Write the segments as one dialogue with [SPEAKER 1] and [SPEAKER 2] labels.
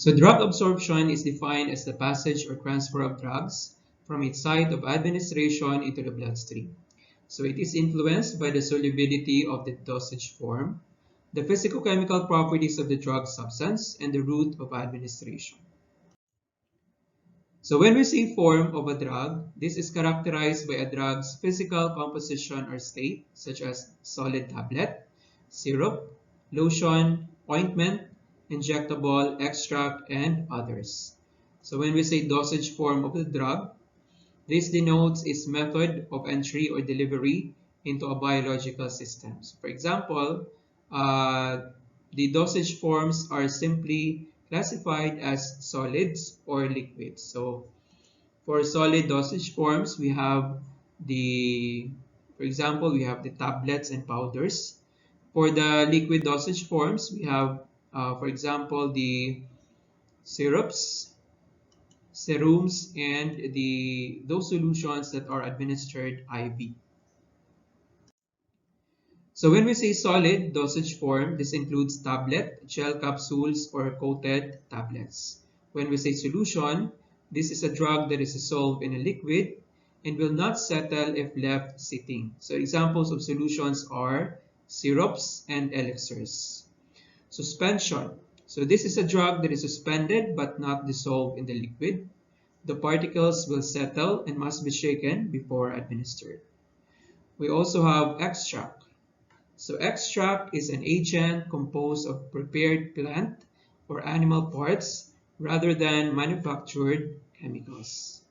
[SPEAKER 1] So drug absorption is defined as the passage or transfer of drugs from its site of administration into the bloodstream. So it is influenced by the solubility of the dosage form, the physicochemical properties of the drug substance, and the route of administration. So when we say form of a drug, this is characterized by a drug's physical composition or state, such as solid tablet, syrup, lotion, ointment, injectable, extract, and others. So when we say dosage form of the drug, this denotes its method of entry or delivery into a biological system. So for example, the dosage forms are simply classified as solids or liquids. So for solid dosage forms, we have for example, we have the tablets and powders. For the liquid dosage forms, we have, for example, the syrups, serums, and those solutions that are administered IV. So when we say solid dosage form, this includes tablet, gel capsules, or coated tablets. When we say solution, this is a drug that is dissolved in a liquid and will not settle if left sitting. So examples of solutions are syrups and elixirs. Suspension. So this is a drug that is suspended but not dissolved in the liquid. The particles will settle and must be shaken before administered. We also have extract. So extract is an agent composed of prepared plant or animal parts rather than manufactured chemicals.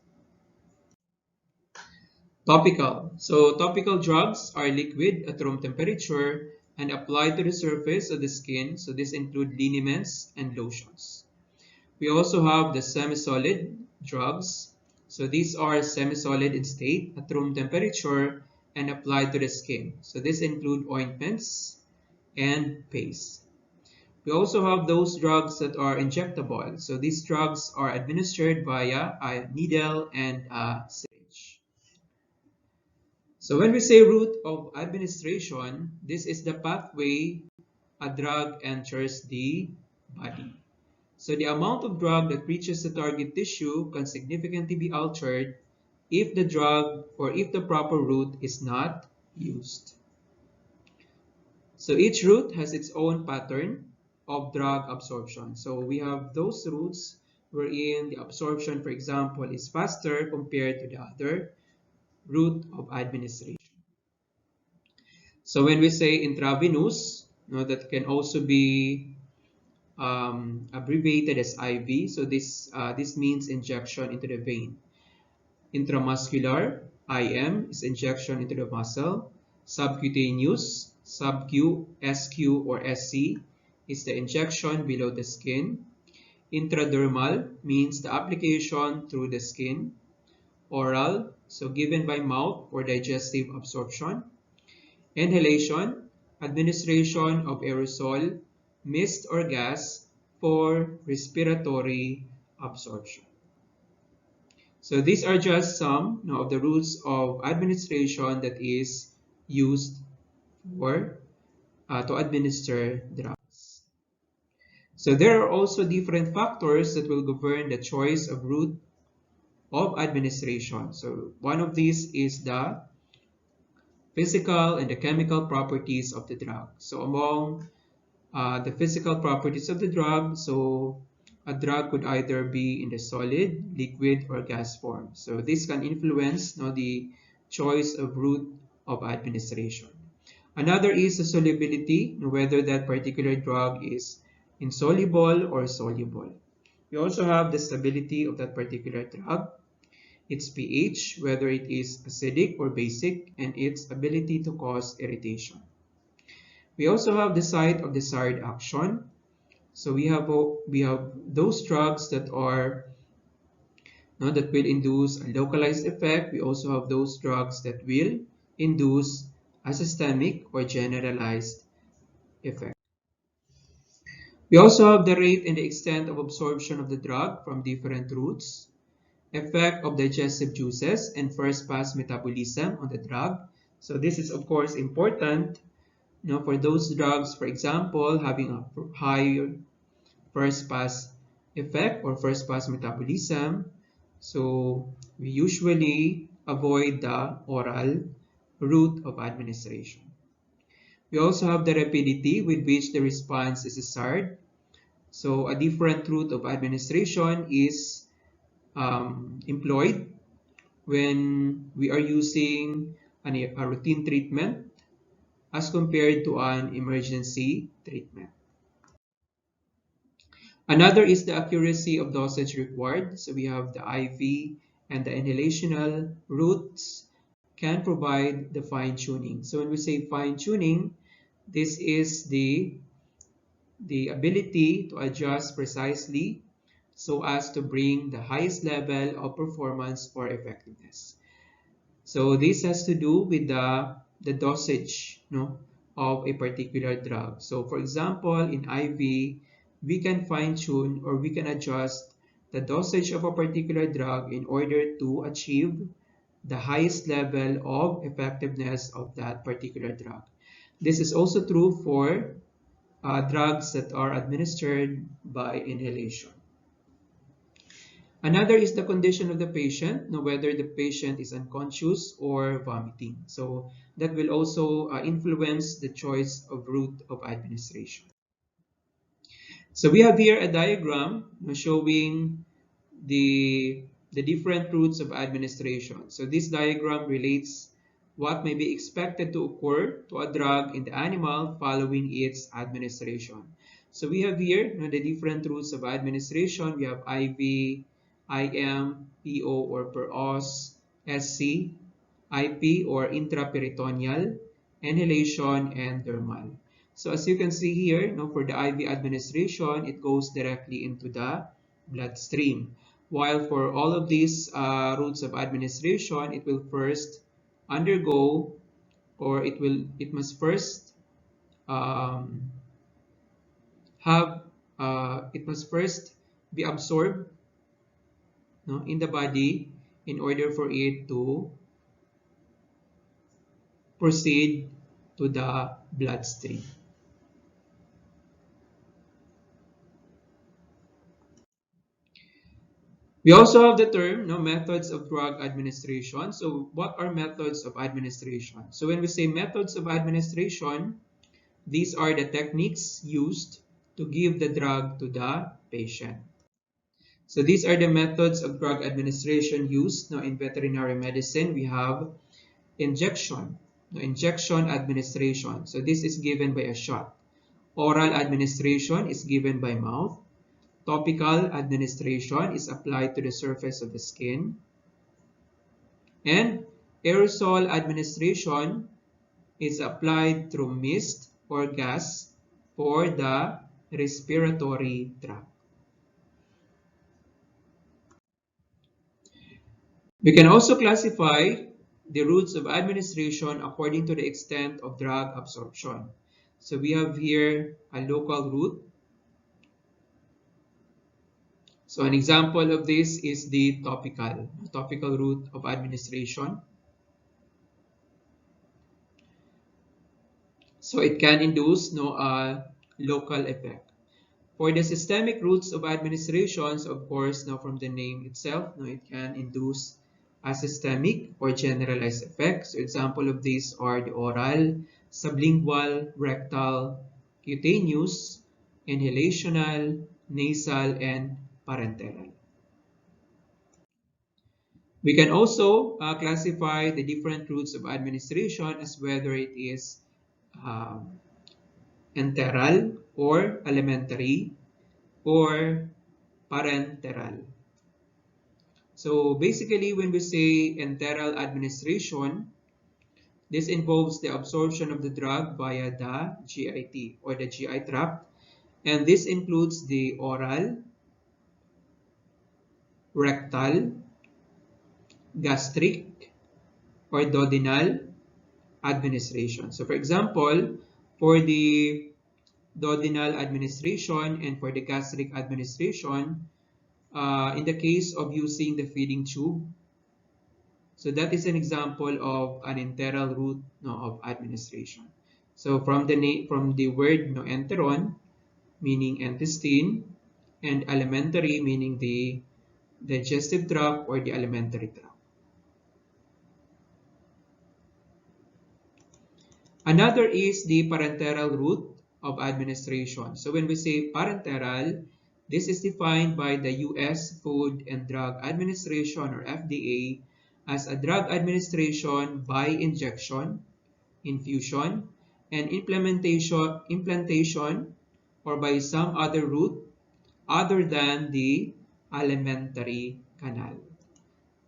[SPEAKER 1] Topical. So topical drugs are liquid at room temperature and applied to the surface of the skin. So this includes liniments and lotions. We also have the semi-solid drugs. So these are semi-solid in state at room temperature and applied to the skin. So this include ointments and paste. We also have those drugs that are injectable. So these drugs are administered via a needle and a syringe. So when we say route of administration, this is the pathway a drug enters the body. So the amount of drug that reaches the target tissue can significantly be altered if the drug or if the proper route is not used. So each route has its own pattern of drug absorption. So we have those routes wherein the absorption, for example, is faster compared to the other route of administration. So when we say intravenous, that can also be abbreviated as IV. So this means injection into the vein. Intramuscular, IM, is injection into the muscle. Subcutaneous, sub-Q, SQ, or SC, is the injection below the skin. Intradermal means the application through the skin. Oral, so given by mouth for digestive absorption. Inhalation, administration of aerosol, mist, or gas for respiratory absorption. So these are just some of the routes of administration that is used for to administer drugs. So there are also different factors that will govern the choice of route of administration. So one of these is the physical and the chemical properties of the drug. So among the physical properties of the drug, so a drug could either be in the solid, liquid, or gas form. So this can influence the choice of route of administration. Another is the solubility, whether that particular drug is insoluble or soluble. We also have the stability of that particular drug, its pH, whether it is acidic or basic, and its ability to cause irritation. We also have the site of desired action. So we have those drugs that are that will induce a localized effect. We also have those drugs that will induce a systemic or generalized effect. We also have the rate and the extent of absorption of the drug from different routes, effect of digestive juices, and first pass metabolism on the drug. So this is of course important for those drugs, for example, having a high first pass effect or first pass metabolism. So we usually avoid the oral route of administration. We also have the rapidity with which the response is desired. So a different route of administration is employed when we are using a routine treatment as compared to an emergency treatment. Another is the accuracy of dosage required. So we have the IV and the inhalational routes can provide the fine tuning. So when we say fine tuning, this is the ability to adjust precisely so as to bring the highest level of performance or effectiveness. So this has to do with the dosage, of a particular drug. So for example, in IV, we can fine tune or we can adjust the dosage of a particular drug in order to achieve the highest level of effectiveness of that particular drug. This is also true for drugs that are administered by inhalation. Another is the condition of the patient, whether the patient is unconscious or vomiting. So that will also influence the choice of route of administration. So we have here a diagram showing the, the different routes of administration. So this diagram relates what may be expected to occur to a drug in the animal following its administration. So we have here the different routes of administration. We have IV, IM, PO or per os, SC, IP or intraperitoneal, inhalation, and dermal. So as you can see here, for the IV administration, it goes directly into the bloodstream. While for all of these routes of administration, it will first undergo, or it must first um, it must first be absorbed in the body in order for it to proceed to the bloodstream. We also have the term methods of drug administration. So what are methods of administration? So when we say methods of administration, these are the techniques used to give the drug to the patient. So these are the methods of drug administration used. Now in veterinary medicine, we have injection, injection administration. So this is given by a shot. Oral administration is given by mouth. Topical administration is applied to the surface of the skin. And aerosol administration is applied through mist or gas for the respiratory tract. We can also classify the routes of administration according to the extent of drug absorption. So we have here a local route. So an example of this is the topical route of administration. So it can induce local effect. For the systemic routes of administrations, of course, from the name itself, it can induce a systemic or generalized effect. So example of these are the oral, sublingual, rectal, cutaneous, inhalational, nasal, and parenteral. We can also classify the different routes of administration as whether it is enteral or alimentary or parenteral. So basically, when we say enteral administration, this involves the absorption of the drug via the GIT or the GI tract, and this includes the oral, rectal, gastric, or duodenal administration. So for example, for the duodenal administration and for the gastric administration, in the case of using the feeding tube, so that is an example of an enteral route of administration. So from the word enteron, meaning intestine, and alimentary, meaning the digestive tract or the alimentary tract. Another is the parenteral route of administration. So when we say parenteral, this is defined by the US Food and Drug Administration or FDA as a drug administration by injection, infusion, and implantation or by some other route other than the alimentary canal.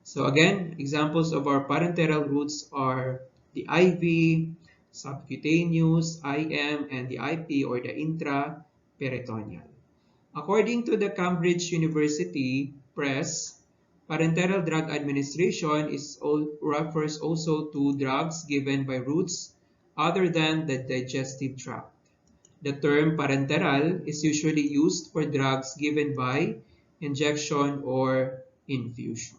[SPEAKER 1] So again, examples of our parenteral routes are the IV, subcutaneous, IM, and the IP or the intraperitoneal. According to the Cambridge University Press, parenteral drug administration refers also to drugs given by routes other than the digestive tract. The term parenteral is usually used for drugs given by injection or infusion.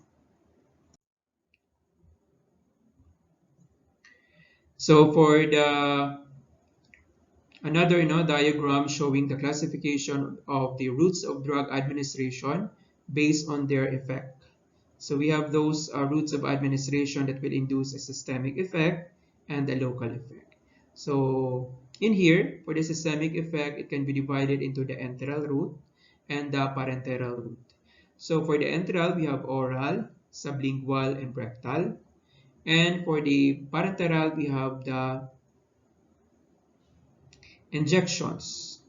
[SPEAKER 1] So for the another diagram showing the classification of the routes of drug administration based on their effect. So we have those routes of administration that will induce a systemic effect and a local effect. So in here, for the systemic effect, it can be divided into the enteral route and the parenteral route. So for the enteral, we have oral, sublingual, and rectal. And for the parenteral, we have the injections.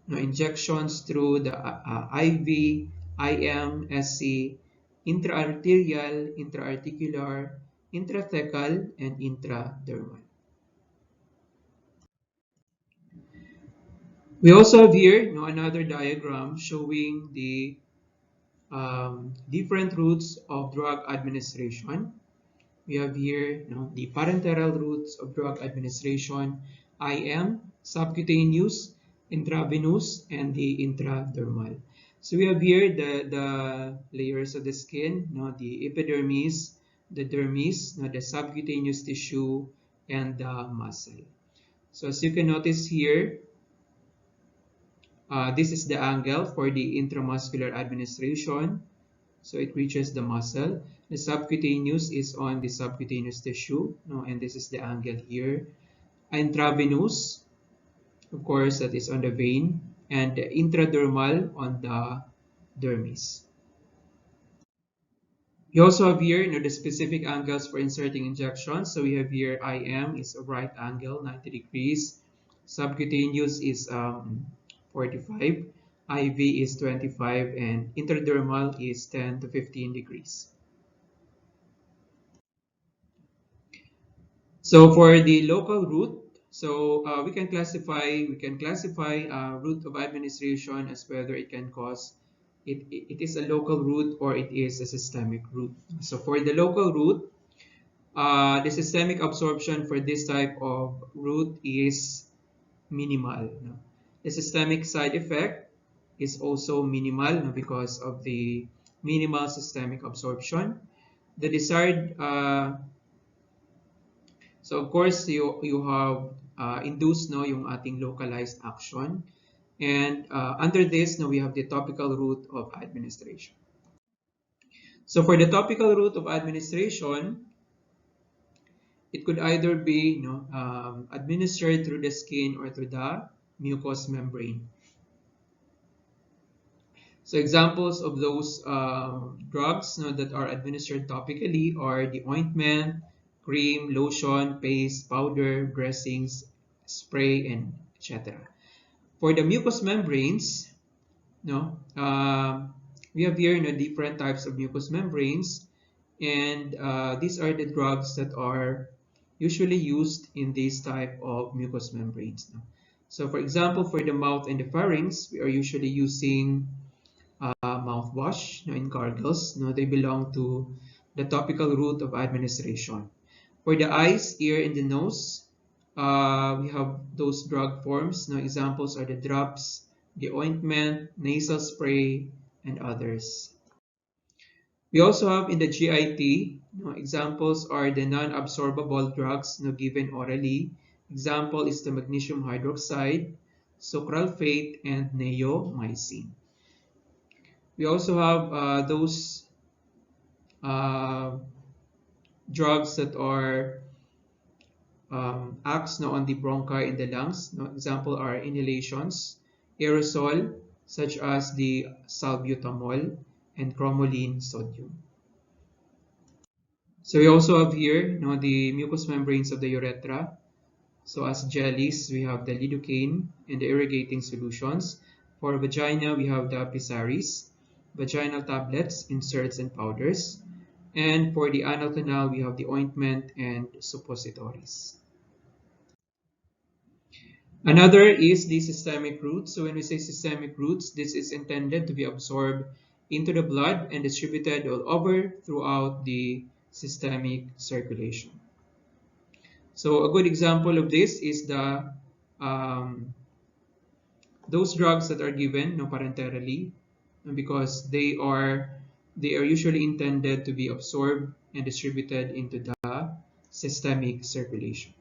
[SPEAKER 1] Injections through the IV, IM, SC, intraarterial, intraarticular, intrathecal, and intradermal. We also have here another diagram showing the different routes of drug administration. We have here the parenteral routes of drug administration, IM, subcutaneous, intravenous, and the intradermal. So we have here the layers of the skin, the epidermis, the dermis, the subcutaneous tissue, and the muscle. So as you can notice here, this is the angle for the intramuscular administration. So it reaches the muscle. The subcutaneous is on the subcutaneous tissue, and this is the angle here. Intravenous, of course, that is on the vein, and the intradermal on the dermis. We also have here the specific angles for inserting injections. So we have here IM is a right angle, 90 degrees. Subcutaneous is 45. IV is 25 and intradermal is 10 to 15 degrees. So for the local route, so we can classify route of administration as whether it can cause it is a local route or it is a systemic route. So for the local route, the systemic absorption for this type of route is minimal. The systemic side effect is also minimal because of the minimal systemic absorption. The desired, so of course you have induced yung ating localized action, and under this we have the topical route of administration. So for the topical route of administration, it could either be administered through the skin or through the mucous membrane. So examples of those drugs that are administered topically are the ointment, cream, lotion, paste, powder, dressings, spray, and etc. For the mucous membranes, we have here different types of mucous membranes, and these are the drugs that are usually used in this type of mucous membranes. So for example, for the mouth and the pharynx, we are usually using mouthwash in gargles. They belong to the topical route of administration. For the eyes, ear, and the nose, we have those drug forms. Examples are the drops, the ointment, nasal spray, and others. We also have in the GIT, examples are the non-absorbable drugs given orally. Example is the magnesium hydroxide, sucralfate, and neomycin. We also have those uh, drugs that are acts now on the bronchi in the lungs. Now, example are inhalations, aerosol such as the salbutamol and cromolyn sodium. So we also have here, the mucous membranes of the urethra. So as jellies, we have the lidocaine and the irrigating solutions. For vagina, we have the pessaries, vaginal tablets, inserts, and powders. And for the anal canal, we have the ointment and suppositories. Another is the systemic route. So when we say systemic routes, this is intended to be absorbed into the blood and distributed all over throughout the systemic circulation. So a good example of this is the those drugs that are given parenterally, because they are usually intended to be absorbed and distributed into the systemic circulation.